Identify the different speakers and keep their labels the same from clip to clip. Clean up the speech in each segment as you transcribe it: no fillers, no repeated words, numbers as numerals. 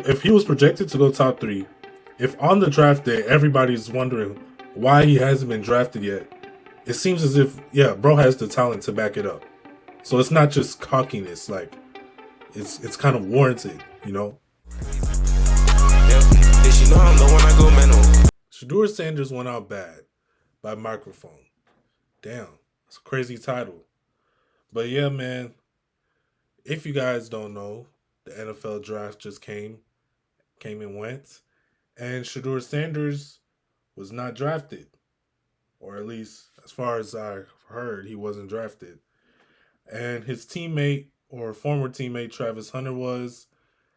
Speaker 1: If he was projected to go top 3, if on the draft day everybody's wondering why he hasn't been drafted yet, it seems as if, yeah, bro has the talent to back it up. So it's not just cockiness, like it's kind of warranted, you know? Shedeur Sanders went out bad by microphone. Damn, it's a crazy title. But yeah, man, if you guys don't know, the NFL draft just came and went, and Shedeur Sanders was not drafted, or at least as far as I heard, he wasn't drafted. And his teammate or former teammate Travis Hunter was,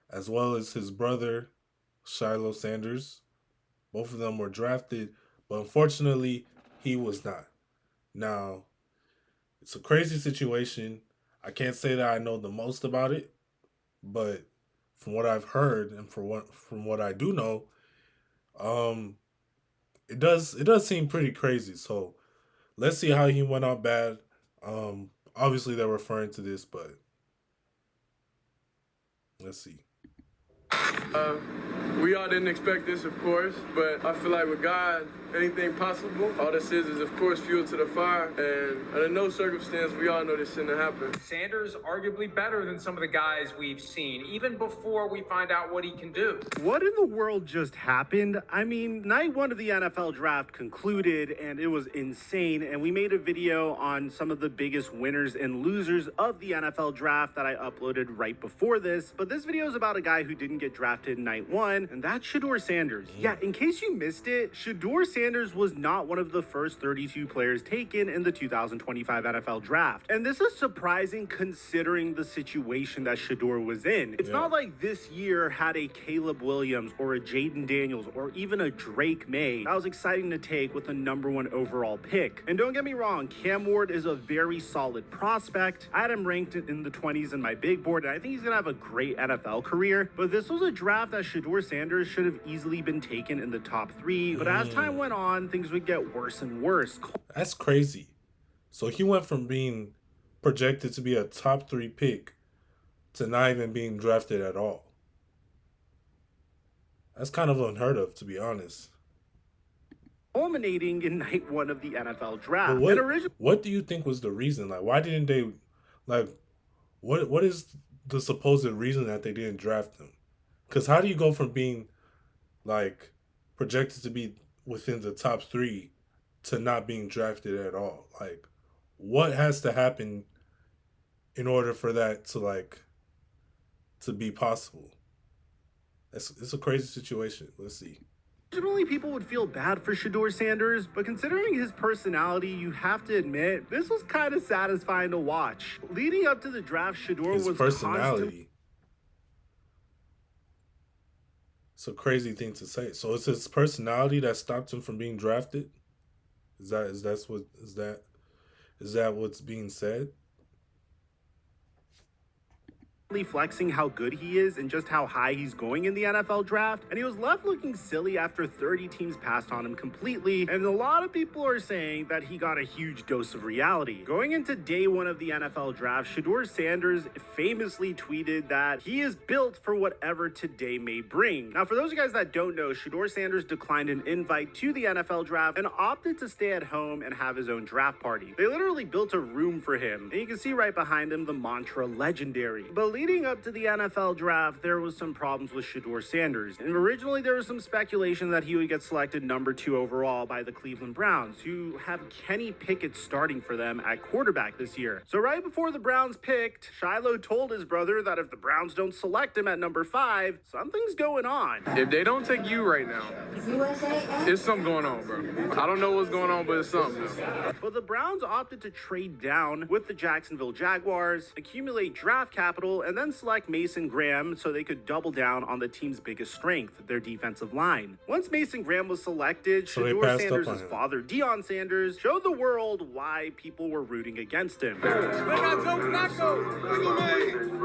Speaker 1: as well as his brother Shedeur Sanders. Both of them were drafted, but unfortunately, he was not. Now, it's a crazy situation. I can't say that I know the most about it, but from what I've heard and from what I do know, um, it does seem pretty crazy. So let's see how he went out bad. Obviously they're referring to this, but let's see.
Speaker 2: Uh, we all didn't expect this, of course, but I feel like with God, anything possible. All this is, of course, fuel to the fire, and under no circumstance, we all know this shouldn't happen.
Speaker 3: Sanders arguably better than some of the guys we've seen, even before we find out what he can do.
Speaker 4: What in the world just happened? I mean, night one of the NFL draft concluded, and it was insane, and we made a video on some of the biggest winners and losers of the NFL draft that I uploaded right before this, but this video is about a guy who didn't get drafted night one, and that's Shedeur Sanders. Yeah, in case you missed it, Shedeur Sanders was not one of the first 32 players taken in the 2025 NFL draft. And this is surprising considering the situation that Shedeur was in. It's not like this year had a Caleb Williams or a Jaden Daniels or even a Drake May that was exciting to take with the #1 overall pick. And don't get me wrong, Cam Ward is a very solid prospect. I had him ranked in the 20s in my big board, and I think he's gonna have a great NFL career. But this was a draft that Shedeur Sanders should have easily been taken in the top 3. But as time went on, things would get worse and worse.
Speaker 1: That's crazy. So he went from being projected to be a top 3 pick to not even being drafted at all. That's kind of unheard of, to be honest.
Speaker 4: Culminating in night 1 of the NFL draft.
Speaker 1: What do you think was the reason? Like, why didn't they, like, what is the supposed reason that they didn't draft him? Because how do you go from being, like, projected to be within the top 3 to not being drafted at all? Like, what has to happen in order for that to, like, to be possible? It's a crazy situation. Let's see.
Speaker 4: Originally, people would feel bad for Shedeur Sanders, but considering his personality, you have to admit, this was kind of satisfying to watch. Leading up to the draft, Shedeur was
Speaker 1: personality. It's a crazy thing to say. So it's his personality that stopped him from being drafted? Is that what's being said?
Speaker 4: Flexing how good he is and just how high he's going in the NFL draft, and he was left looking silly after 30 teams passed on him completely, and a lot of people are saying that he got a huge dose of reality. Going into day 1 of the NFL draft, Shedeur Sanders famously tweeted that he is built for whatever today may bring. Now, for those of you guys that don't know, Shedeur Sanders declined an invite to the NFL draft and opted to stay at home and have his own draft party. They literally built a room for him, and you can see right behind him the mantra legendary. But leading up to the NFL draft, there was some problems with Shedeur Sanders. And originally, there was some speculation that he would get selected #2 overall by the Cleveland Browns, who have Kenny Pickett starting for them at quarterback this year. So right before the Browns picked, Shiloh told his brother that if the Browns don't select him at #5, something's going on.
Speaker 2: If they don't take you right now, it's something going on, bro. I don't know what's going on, but it's something.
Speaker 4: But the Browns opted to trade down with the Jacksonville Jaguars, accumulate draft capital, and then select Mason Graham so they could double down on the team's biggest strength, their defensive line. Once Mason Graham was selected, Shedeur Sanders' father, Deion Sanders, showed the world why people were rooting against him.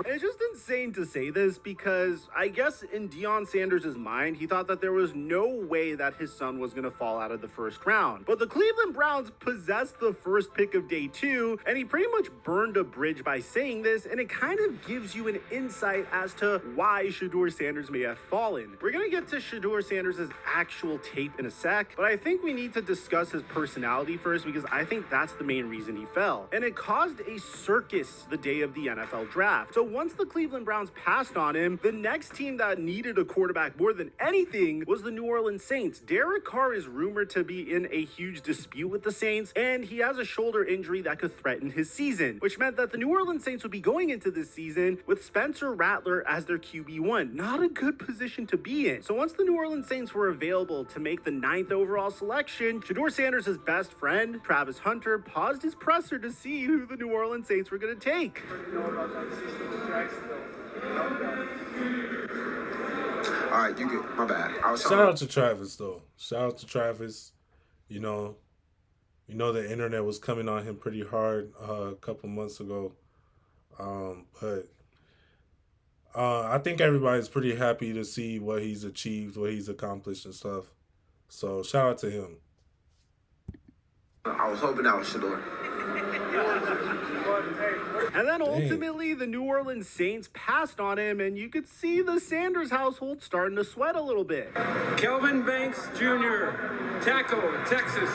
Speaker 4: It's just insane to say this because I guess in Deion Sanders' mind, he thought that there was no way that his son was going to fall out of the first round. But the Cleveland Browns possessed the first pick of day 2, and he pretty much burned a bridge by saying this, and it kind of gives you an insight as to why Shedeur Sanders may have fallen. We're gonna get to Shedeur Sanders' actual tape in a sec, but I think we need to discuss his personality first because I think that's the main reason he fell. And it caused a circus the day of the NFL draft. So once the Cleveland Browns passed on him, the next team that needed a quarterback more than anything was the New Orleans Saints. Derek Carr is rumored to be in a huge dispute with the Saints, and he has a shoulder injury that could threaten his season, which meant that the New Orleans Saints would be going into this season with Spencer Rattler as their QB1. Not a good position to be in. So once the New Orleans Saints were available to make the 9th overall selection, Shedeur Sanders' best friend, Travis Hunter, paused his presser to see who the New Orleans Saints were going to take.
Speaker 5: All right, you good. My bad.
Speaker 1: Shout out to Travis, though. Shout out to Travis. You know the internet was coming on him pretty hard a couple months ago. But I think everybody's pretty happy to see what he's achieved, what he's accomplished and stuff. So shout out to him.
Speaker 5: I was hoping that was Shedeur.
Speaker 4: And then ultimately, the New Orleans Saints passed on him, and you could see the Sanders household starting to sweat a little bit.
Speaker 6: Kelvin Banks Jr., tackle, Texas.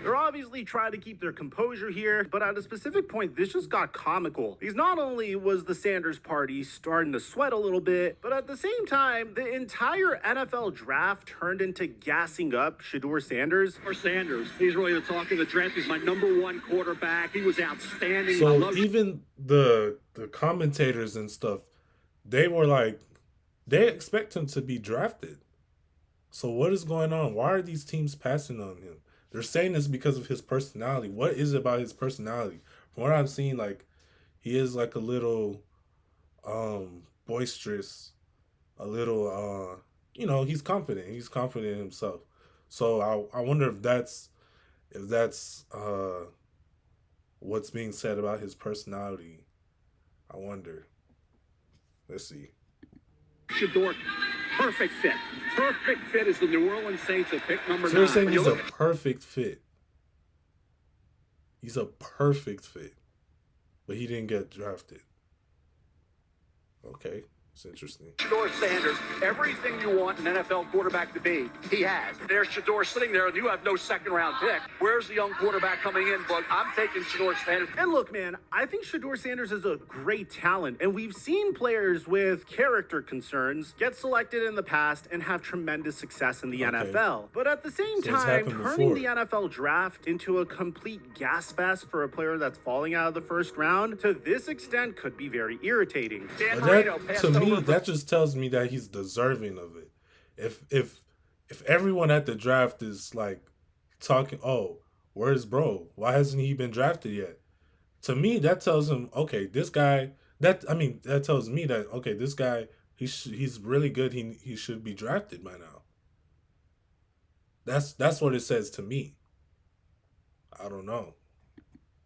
Speaker 4: They're obviously trying to keep their composure here, but at a specific point, this just got comical. Because not only was the Sanders party starting to sweat a little bit, but at the same time, the entire NFL draft turned into gassing up Shedeur Sanders.
Speaker 7: He's really the talk of the draft. He's my #1 quarterback. He was outstanding.
Speaker 1: So even the commentators and stuff, they were like, they expect him to be drafted. So what is going on? Why are these teams passing on him? They're saying this because of his personality. What is it about his personality? From what I've seen, like, he is like a little boisterous, a little he's confident. He's confident in himself. So I wonder if that's what's being said about his personality. I wonder. Let's see.
Speaker 7: Shedeur, perfect fit. Perfect fit is the New Orleans Saints at pick number 9.
Speaker 1: So they're saying he's a perfect fit. He's a perfect fit. But he didn't get drafted. Okay. It's interesting.
Speaker 7: Shedeur Sanders, everything you want an NFL quarterback to be, he has. There's Shedeur sitting there, and you have no second-round pick. Where's the young quarterback coming in? But I'm taking Shedeur Sanders.
Speaker 4: And look, man, I think Shedeur Sanders is a great talent, and we've seen players with character concerns get selected in the past and have tremendous success in the NFL. But at the same time, turning the NFL draft into a complete gas fest for a player that's falling out of the first round to this extent could be very irritating.
Speaker 1: That just tells me that he's deserving of it. If everyone at the draft is like talking, oh, where's bro? Why hasn't he been drafted yet? To me, that tells him, okay, this guy. That tells me that, okay, this guy, he's really good. He should be drafted by now. That's what it says to me. I don't know.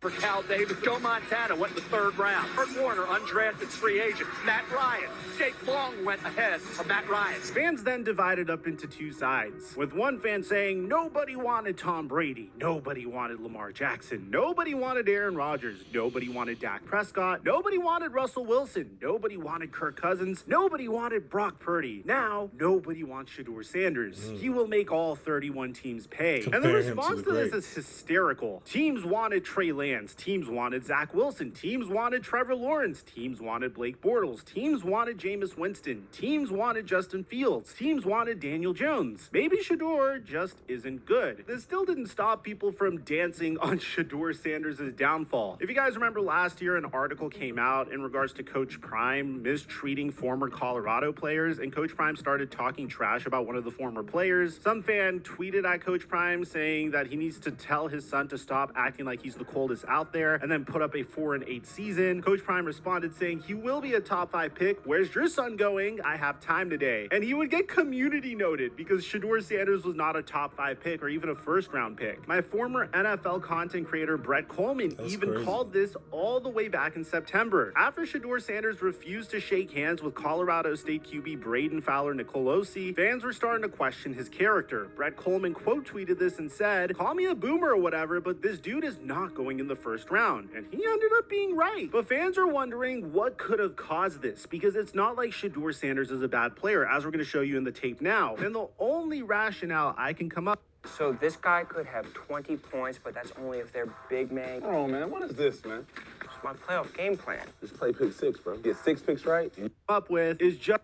Speaker 7: For Cal Davis, Joe Montana went in the 3rd round. Kurt Warner, undrafted free agent. Matt Ryan. Jake Long went ahead of Matt Ryan.
Speaker 4: Fans then divided up into two sides, with one fan saying nobody wanted Tom Brady, nobody wanted Lamar Jackson, nobody wanted Aaron Rodgers, nobody wanted Dak Prescott, nobody wanted Russell Wilson, nobody wanted Kirk Cousins, nobody wanted Brock Purdy. Now, nobody wants Shedeur Sanders. He will make all 31 teams pay. And the response to this is hysterical. Teams wanted Trey Lance. Teams wanted Zach Wilson. Teams wanted Trevor Lawrence. Teams wanted Blake Bortles. Teams wanted Jameis Winston. Teams wanted Justin Fields. Teams wanted Daniel Jones. Maybe Shedeur just isn't good. This still didn't stop people from dancing on Shedeur Sanders' downfall. If you guys remember last year, an article came out in regards to Coach Prime mistreating former Colorado players, and Coach Prime started talking trash about one of the former players. Some fan tweeted at Coach Prime saying that he needs to tell his son to stop acting like he's the coldest out there, and then put up a 4-8 season. Coach Prime responded saying he will be a top 5 pick. Where's your son going? I have time today. And he would get community noted because Shedeur Sanders was not a top 5 pick or even a 1st round pick. My former NFL content creator Brett Coleman called this all the way back in September. After Shedeur Sanders refused to shake hands with Colorado State QB Braden Fowler Nicolosi, fans were starting to question his character. Brett Coleman quote tweeted this and said, "Call me a boomer or whatever, but this dude is not going in in the first round, and he ended up being right. But fans are wondering what could have caused this, because it's not like Shedeur Sanders is a bad player, as we're going to show you in the tape now. And the only rationale I can come up.
Speaker 8: So this guy could have 20 points, but that's only if they're big, man.
Speaker 5: Oh, man, what is this, man?
Speaker 8: It's my playoff game plan.
Speaker 5: Just play pick six, bro. Get 6 picks right.
Speaker 4: Up with is just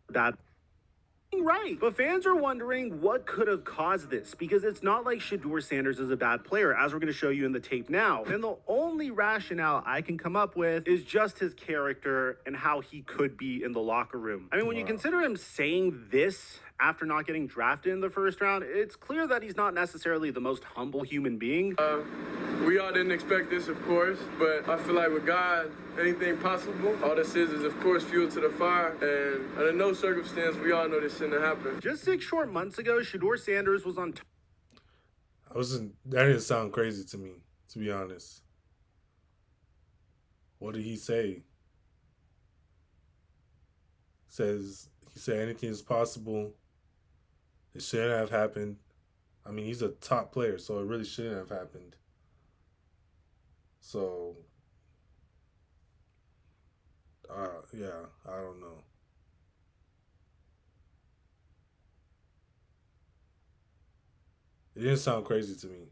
Speaker 4: bad. Right, but fans are wondering what could have caused this, because it's not like Shedeur Sanders is a bad player, as we're going to show you in the tape now. And the only rationale I can come up with is just his character and how he could be in the locker room. I mean, when you consider him saying this after not getting drafted in the first round, it's clear that he's not necessarily the most humble human being.
Speaker 2: We all didn't expect this, of course, but I feel like with God, anything possible. All this is, of course, fuel to the fire, and under no circumstance, we all know this shouldn't happen.
Speaker 4: Just 6 short months ago, Shedeur Sanders was on
Speaker 1: that didn't sound crazy to me, to be honest. What did he say? He said anything is possible. It shouldn't have happened. I mean, he's a top player, so it really shouldn't have happened. So, yeah, I don't know. It didn't sound crazy to me.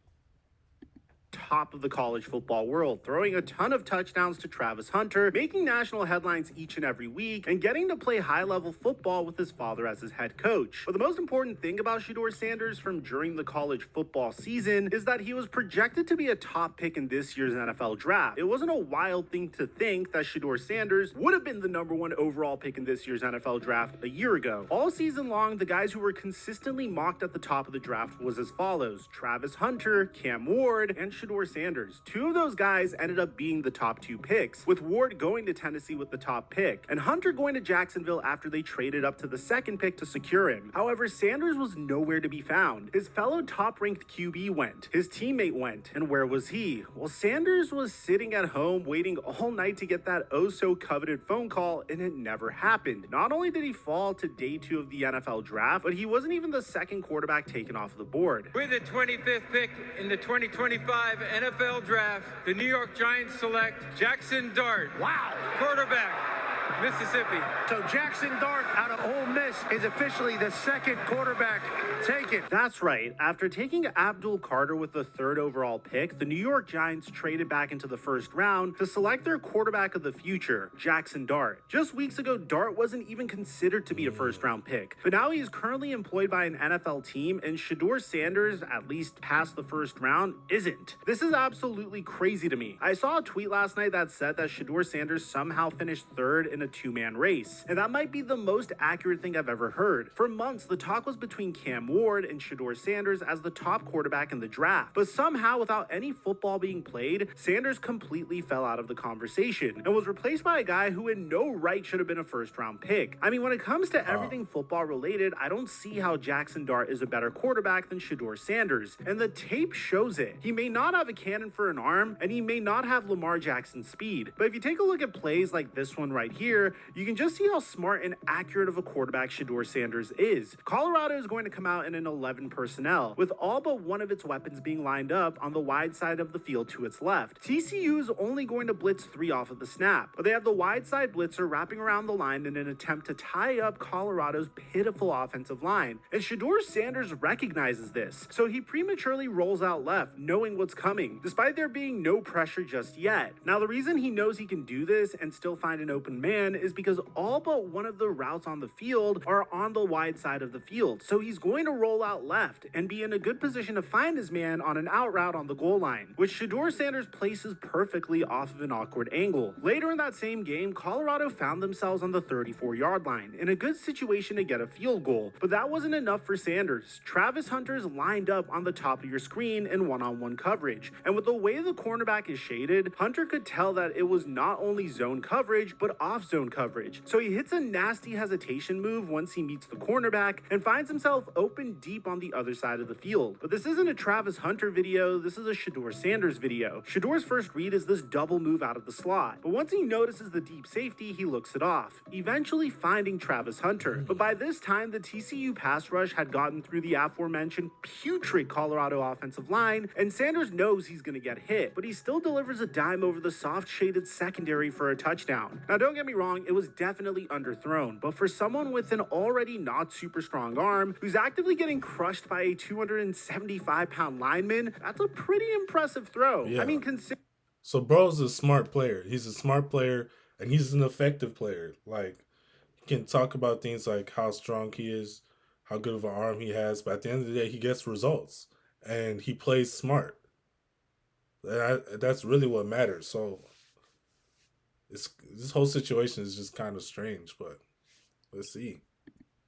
Speaker 4: top of the college football world, throwing a ton of touchdowns to Travis Hunter, making national headlines each and every week, and getting to play high-level football with his father as his head coach. But the most important thing about Shedeur Sanders from during the college football season is that he was projected to be a top pick in this year's NFL draft. It wasn't a wild thing to think that Shedeur Sanders would have been the #1 overall pick in this year's NFL draft a year ago. All season long, the guys who were consistently mocked at the top of the draft was as follows: Travis Hunter, Cam Ward, and Shedeur Sanders. Two of those guys ended up being the top 2 picks, with Ward going to Tennessee with the top pick, and Hunter going to Jacksonville after they traded up to the 2nd pick to secure him. However, Sanders was nowhere to be found. His fellow top-ranked QB went, his teammate went, and where was he? Well, Sanders was sitting at home waiting all night to get that oh-so-coveted phone call, and it never happened. Not only did he fall to day 2 of the NFL draft, but he wasn't even the second quarterback taken off the board.
Speaker 6: With the 25th pick in the 2025 NFL Draft, the New York Giants select Jackson Dart. Wow! Quarterback, Mississippi.
Speaker 9: So Jackson Dart out of Ole Miss is officially the 2nd quarterback taken.
Speaker 4: That's right. After taking Abdul Carter with the 3rd overall pick, the New York Giants traded back into the 1st round to select their quarterback of the future, Jackson Dart. Just weeks ago, Dart wasn't even considered to be a 1st-round pick, but now he is currently employed by an NFL team, and Shedeur Sanders, at least past the 1st round, isn't. This is absolutely crazy to me. I saw a tweet last night that said that Shedeur Sanders somehow finished 3rd in a 2-man race, and that might be the most accurate thing I've ever heard. For months, the talk was between Cam Ward and Shedeur Sanders as the top quarterback in the draft, but somehow, without any football being played, Sanders completely fell out of the conversation and was replaced by a guy who in no right should have been a 1st-round pick. I mean, when it comes to everything football related, I don't see how Jackson Dart is a better quarterback than Shedeur Sanders, and the tape shows it. He may not have a cannon for an arm, and he may not have Lamar Jackson's speed, but if you take a look at plays like this one right here, you can just see how smart and accurate of a quarterback Shedeur Sanders is. Colorado is going to come out in an 11 personnel, with all but one of its weapons being lined up on the wide side of the field to its left. TCU is only going to blitz 3 off of the snap, but they have the wide side blitzer wrapping around the line in an attempt to tie up Colorado's pitiful offensive line, and Shedeur Sanders recognizes this, so he prematurely rolls out left, knowing what's coming, despite there being no pressure just yet. Now, the reason he knows he can do this and still find an open man is because all but one of the routes on the field are on the wide side of the field, so he's going to roll out left and be in a good position to find his man on an out route on the goal line, which Shedeur Sanders places perfectly off of an awkward angle. Later in that same game, Colorado found themselves on the 34-yard line in a good situation to get a field goal, but that wasn't enough for Sanders. Travis Hunter's lined up on the top of your screen in one-on-one coverage, and with the way the cornerback is shaded, Hunter could tell that it was not only zone coverage, but off soft zone coverage. So he hits a nasty hesitation move once he meets the cornerback and finds himself open deep on the other side of the field. But this isn't a Travis Hunter video, this is a Shedeur Sanders video. Shedeur's first read is this double move out of the slot, but once he notices the deep safety, he looks it off, eventually finding Travis Hunter. But by this time, the TCU pass rush had gotten through the aforementioned putrid Colorado offensive line, and Sanders knows he's going to get hit, but he still delivers a dime over the soft-shaded secondary for a touchdown. Now, don't get me wrong, it was definitely underthrown, but for someone with an already not super strong arm, who's actively getting crushed by a 275-pound lineman, that's a pretty impressive throw.
Speaker 1: Yeah.
Speaker 4: I mean,
Speaker 1: So bro's a smart player. He's a smart player, and he's an effective player. Like, he can talk about things like how strong he is, how good of an arm he has, but at the end of the day, he gets results, and he plays smart. That's really what matters. So this whole situation is just kind of strange, but let's see.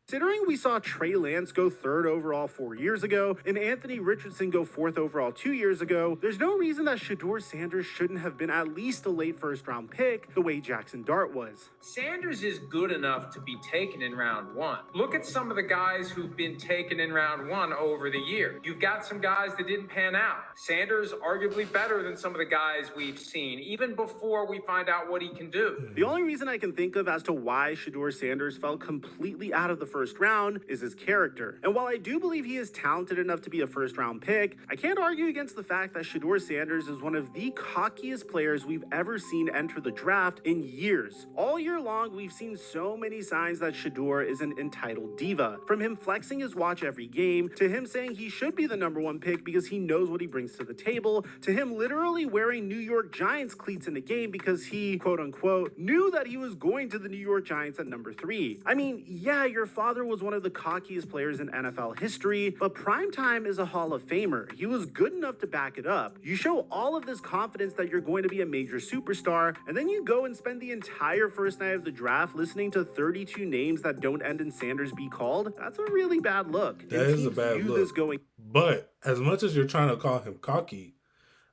Speaker 4: Considering we saw Trey Lance go 3rd overall 4 years ago and Anthony Richardson go 4th overall 2 years ago, there's no reason that Shedeur Sanders shouldn't have been at least a late first-round pick the way Jackson Dart was.
Speaker 3: Sanders is good enough to be taken in round 1. Look at some of the guys who've been taken in round 1 over the year. You've got some guys that didn't pan out. Sanders arguably better than some of the guys we've seen, even before we find out what he can do.
Speaker 4: The only reason I can think of as to why Shedeur Sanders fell completely out of the first round is his character. And while I do believe he is talented enough to be a first-round pick, I can't argue against the fact that Shedeur Sanders is one of the cockiest players we've ever seen enter the draft in years. All year long, we've seen so many signs that Shedeur is an entitled diva. From him flexing his watch every game, to him saying he should be the #1 pick because he knows what he brings to the table, to him literally wearing New York Giants cleats in the game because he, quote-unquote, knew that he was going to the New York Giants at number 3. I mean, yeah, your father was one of the cockiest players in NFL history, but Primetime is a Hall of Famer. He was good enough to back it up. You show all of this confidence that you're going to be a major superstar, and then you go and spend the entire first night of the draft listening to 32 names that don't end in Sanders be called. That's a really bad look.
Speaker 1: That is a bad look. But as much as you're trying to call him cocky,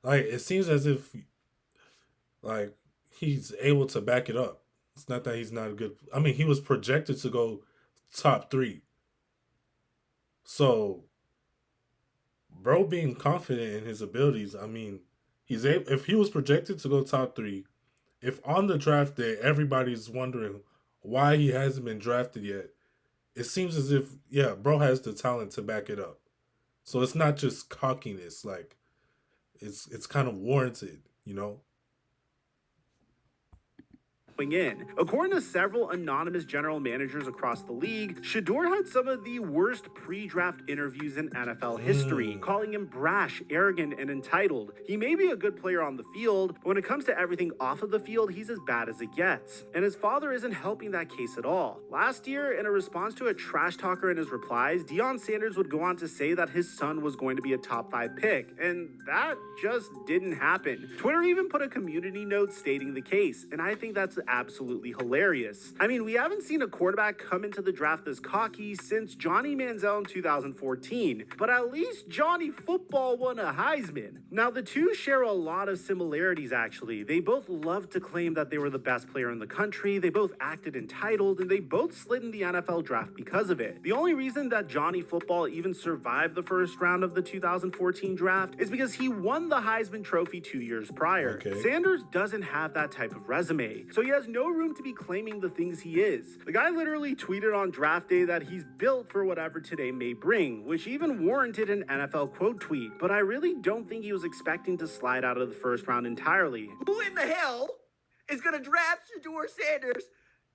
Speaker 1: like, it seems as if, like, he's able to back it up. It's not that he's not a good... I mean, he was projected to go top 3. So, bro being confident in his abilities, I mean, he's able, if he was projected to go top 3, if on the draft day everybody's wondering why he hasn't been drafted yet, it seems as if, yeah, bro has the talent to back it up. So it's not just cockiness, like, it's kind of warranted, you know?
Speaker 4: In. According to several anonymous general managers across the league, Shedeur had some of the worst pre-draft interviews in NFL history, calling him brash, arrogant, and entitled. He may be a good player on the field, but when it comes to everything off of the field, he's as bad as it gets. And his father isn't helping that case at all. Last year, in a response to a trash talker in his replies, Deion Sanders would go on to say that his son was going to be a top 5 pick, and that just didn't happen. Twitter even put a community note stating the case, and I think that's absolutely hilarious. I mean, we haven't seen a quarterback come into the draft this cocky since Johnny Manziel in 2014, but at least Johnny Football won a Heisman. Now, the two share a lot of similarities, actually. They both loved to claim that they were the best player in the country, they both acted entitled, and they both slid in the NFL draft because of it. The only reason that Johnny Football even survived the first round of the 2014 draft is because he won the Heisman Trophy 2 years prior. Sanders doesn't have that type of resume, so he has no room to be claiming the things he is. The guy literally tweeted on draft day that he's built for whatever today may bring, which even warranted an NFL quote tweet, but I really don't think he was expecting to slide out of the first round entirely.
Speaker 10: Who in the hell is going to draft Shedeur Sanders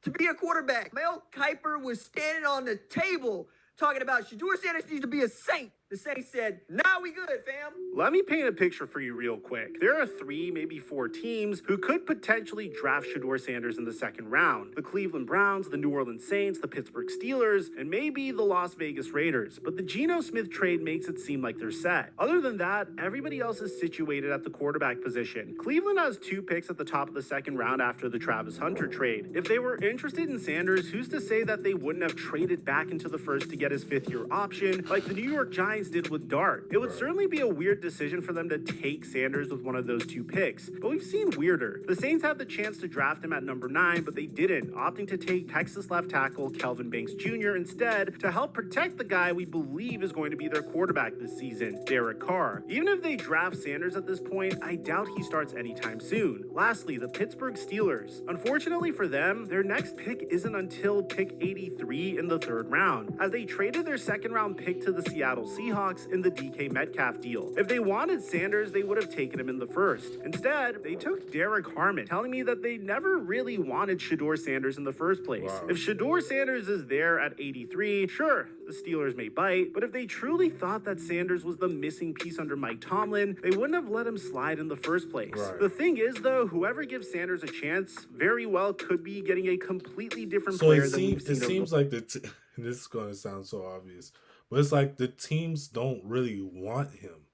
Speaker 10: to be a quarterback? Mel Kiper was standing on the table talking about Shedeur Sanders needs to be a Saint. The Saints said, nah, we good, fam.
Speaker 4: Let me paint a picture for you real quick. There are 3, maybe 4 teams who could potentially draft Shedeur Sanders in the second round. The Cleveland Browns, the New Orleans Saints, the Pittsburgh Steelers, and maybe the Las Vegas Raiders. But the Geno Smith trade makes it seem like they're set. Other than that, everybody else is situated at the quarterback position. Cleveland has 2 picks at the top of the second round after the Travis Hunter trade. If they were interested in Sanders, who's to say that they wouldn't have traded back into the first to get his 5th-year option, like the New York Giants Giants did with Dart. It would
Speaker 1: Right.
Speaker 4: certainly be a weird decision for them to take Sanders with one of those two picks, but we've seen weirder. The Saints had the chance to draft him at number 9, but they didn't, opting to take Texas left tackle Kelvin Banks Jr. instead to help protect the guy we believe is going to be their quarterback this season, Derek Carr. Even if they draft Sanders at this point, I doubt he starts anytime soon. Lastly, the Pittsburgh Steelers. Unfortunately for them, their next pick isn't until pick 83 in the 3rd round, as they traded their 2nd round pick to the Seattle Seahawks in the DK Metcalf deal. If they wanted Sanders, they would have taken him in the 1st. Instead, they took Derek Harmon, telling me that they never really wanted Shedeur Sanders in the first place.
Speaker 1: Wow.
Speaker 4: If Shedeur Sanders is there at 83, sure, the Steelers may bite, but if they truly thought that Sanders was the missing piece under Mike Tomlin, they wouldn't have let him slide in the first place.
Speaker 1: Right.
Speaker 4: The thing is, though, whoever gives Sanders a chance very well could be getting a completely different
Speaker 1: So
Speaker 4: player
Speaker 1: it
Speaker 4: than we've
Speaker 1: seems
Speaker 4: seen.
Speaker 1: like and this is going to sound so obvious, but it's like the teams don't really want him.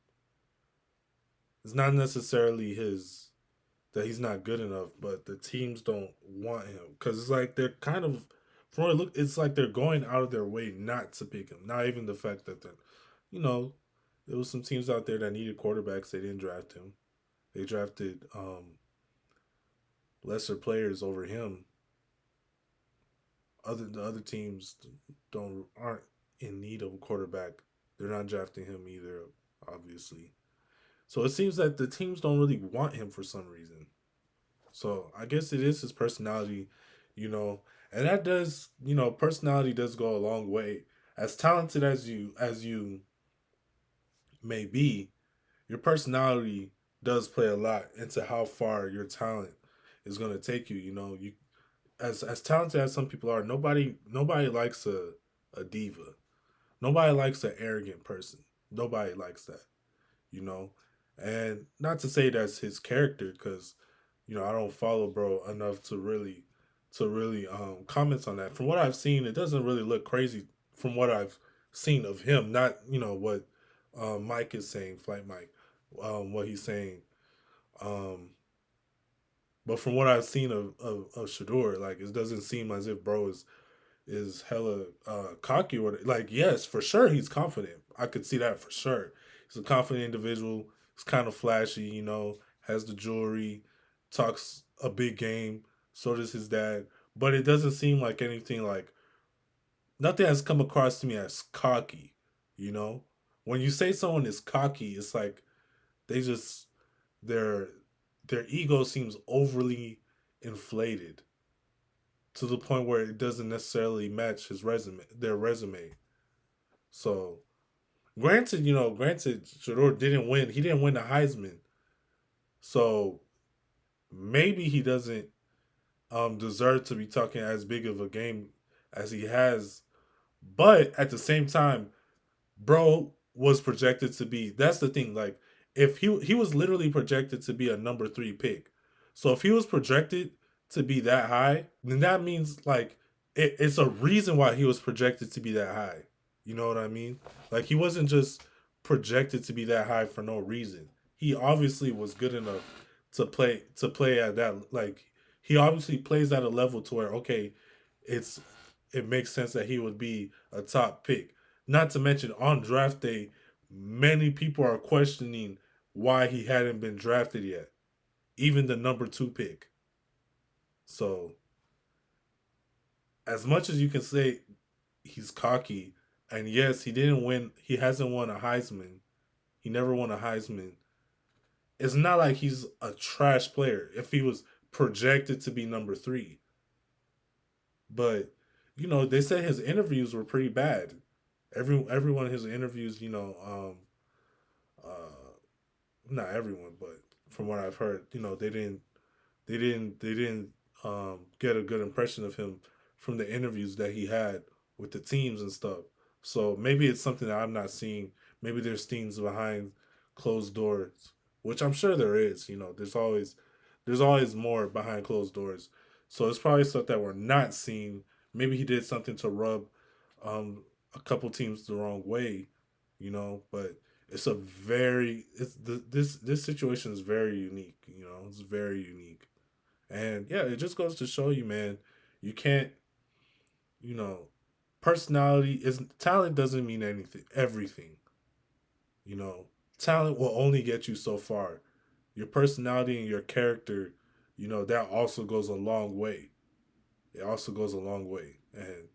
Speaker 1: It's not necessarily that he's not good enough, but the teams don't want him because it's like they're kind of, from what it look, it's like they're going out of their way not to pick him. Not even the fact that there was some teams out there that needed quarterbacks. They didn't draft him. They drafted lesser players over him. The other teams aren't in need of a quarterback. They're not drafting him either, obviously. So it seems that the teams don't really want him for some reason. So I guess it is his personality, and that does, personality does go a long way. As talented as you may be, your personality does play a lot into how far your talent is going to take you. You as talented as some people are, nobody likes a diva. Nobody likes an arrogant person. Nobody likes that, And not to say that's his character, because I don't follow bro enough to really comment on that. From what I've seen, it doesn't really look crazy from what I've seen of him. Not what Mike is saying, Flight Mike, what he's saying. But from what I've seen of Shedeur, like, it doesn't seem as if bro is hella cocky or like, yes, for sure he's confident. I could see that for sure. He's a confident individual. He's kind of flashy, has the jewelry, talks a big game. So does his dad. But it doesn't seem like anything, like, nothing has come across to me as cocky, When you say someone is cocky, it's like they just, their ego seems overly inflated to the point where it doesn't necessarily match their resume. So, granted, Shedeur didn't win. He didn't win the Heisman. So, maybe he doesn't deserve to be talking as big of a game as he has. But at the same time, bro was projected to be, that's the thing, like, if he was literally projected to be a number 3 pick. So if he was projected to be that high, then that means, like, it's a reason why he was projected to be that high. You know what I mean? Like, he wasn't just projected to be that high for no reason. He obviously was good enough to play at that, like, he obviously plays at a level to where, okay, it makes sense that he would be a top pick. Not to mention, on draft day, many people are questioning why he hadn't been drafted yet. Even the number 2 pick. So, as much as you can say he's cocky, and yes, he hasn't won a Heisman. He never won a Heisman. It's not like he's a trash player if he was projected to be number 3. But, they said his interviews were pretty bad. Everyone in his interviews, not everyone, but from what I've heard, they didn't get a good impression of him from the interviews that he had with the teams and stuff. So maybe it's something that I'm not seeing. Maybe there's things behind closed doors, which I'm sure there is. There's always more behind closed doors. So it's probably stuff that we're not seeing. Maybe he did something to rub a couple teams the wrong way, but this situation is very unique, it's very unique. And yeah, it just goes to show you, man, you can't, personality talent doesn't mean everything. You know, talent will only get you so far. Your personality and your character, you know, that also goes a long way. It also goes a long way, and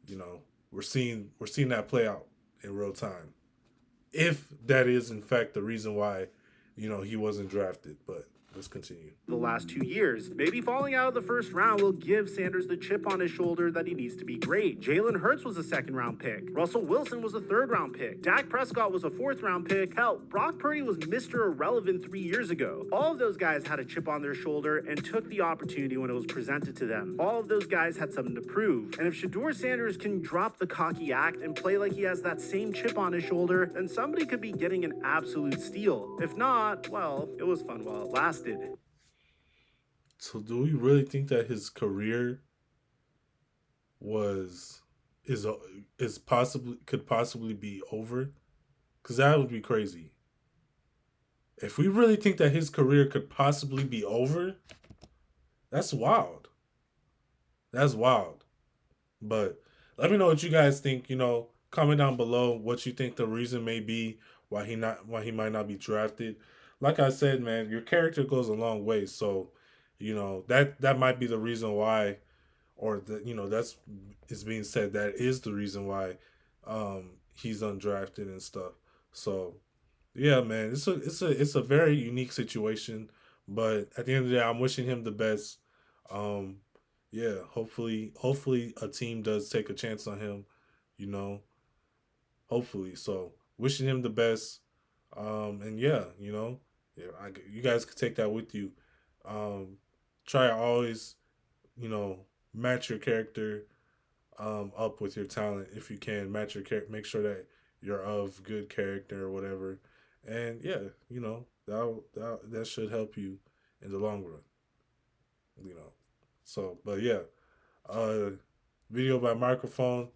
Speaker 1: you know, we're seeing that play out in real time. If that is in fact the reason why, you know, he wasn't drafted. But let's continue.
Speaker 4: The last 2 years. Maybe falling out of the first round will give Sanders the chip on his shoulder that he needs to be great. Jalen Hurts was a second-round pick. Russell Wilson was a third-round pick. Dak Prescott was a fourth-round pick. Hell, Brock Purdy was Mr. Irrelevant 3 years ago. All of those guys had a chip on their shoulder and took the opportunity when it was presented to them. All of those guys had something to prove. And if Shedeur Sanders can drop the cocky act and play like he has that same chip on his shoulder, then somebody could be getting an absolute steal. If not, well, it was fun while it lasted.
Speaker 1: So do we really think that his career was is possibly could possibly be over? Because that would be crazy. If we really think that his career could possibly be over, that's wild. That's wild. But let me know what you guys think. You know, comment down below what you think the reason may be why he might not be drafted. Like I said, man, your character goes a long way. So, you know, that might be the reason why, or the, you know, that's is being said that is the reason why he's undrafted and stuff. So yeah, man, it's a very unique situation. But at the end of the day, I'm wishing him the best. Um, yeah, hopefully a team does take a chance on him, you know. Hopefully. So wishing him the best. And yeah, you know, yeah, you guys could take that with you. Um, try to always, you know, match your character up with your talent if you can. Match your character, make sure that you're of good character or whatever. And yeah, you know, that should help you in the long run, you know. So, but yeah, uh, video by Microphone.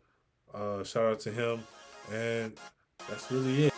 Speaker 1: Shout out to him, and that's really it.